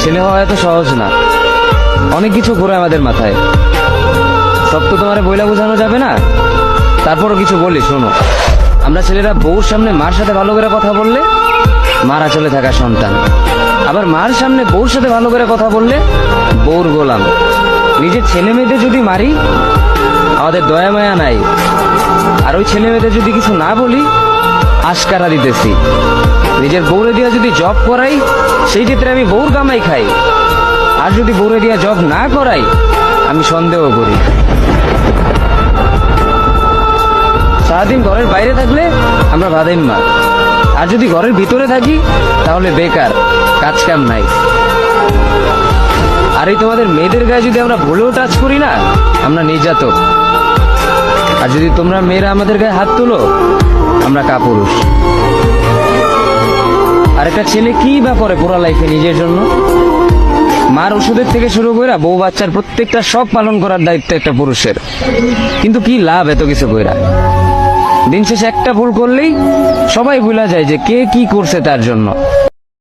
ছেলে হওয়া এত সহজ না, অনেক কিছু ঘুরে আমাদের মাথায়। সব তো তোমার বইলা বোঝানো যাবে না, তারপরও কিছু বলি শোনো। আমরা ছেলেরা বউর সামনে মার সাথে ভালো করে কথা বললে মারা চলে থাকা সন্তান, আবার মার সামনে বউর সাথে ভালো করে কথা বললে বউর গোলাম। নিজের ছেলে মেয়েদের যদি মারি আমাদের দয়া মায়া নাই, আর ওই ছেলে মেয়েদের যদি কিছু না বলি আশকারা দিতেছি। নিজের বউরে দিয়া যদি জব করাই সেই ক্ষেত্রে আমি বউর কামাই খাই, আর যদি বউরে দিয়া জব না করাই আমি সন্দেহ করি। সারাদিন ঘরের বাইরে থাকলে আমরা ভাদাইম্মা, আর যদি ঘরের ভিতরে থাকি তাহলে বেকার, কাজ কাম নাই। আর এই তোমাদের মেয়েদের গায়ে যদি আমরা ভুলেও টাচ করি না আমরা নির্যাতক, আর যদি তোমরা মেয়েরা আমাদের গায়ে হাত তুলো আমরা কাপুরুষ। আর একটা ছেলে কি বা করে পুরো লাইফে নিজের জন্য? মার ওষুধের থেকে শুরু করে বউ বাচ্চার প্রত্যেকটা সব পালন করার দায়িত্ব একটা পুরুষের। কিন্তু কি লাভ এত কিছু কইরা? দিন শেষে একটা ভুল করলেই সবাই ভুলা যায় যে কে কি করছে তার জন্য।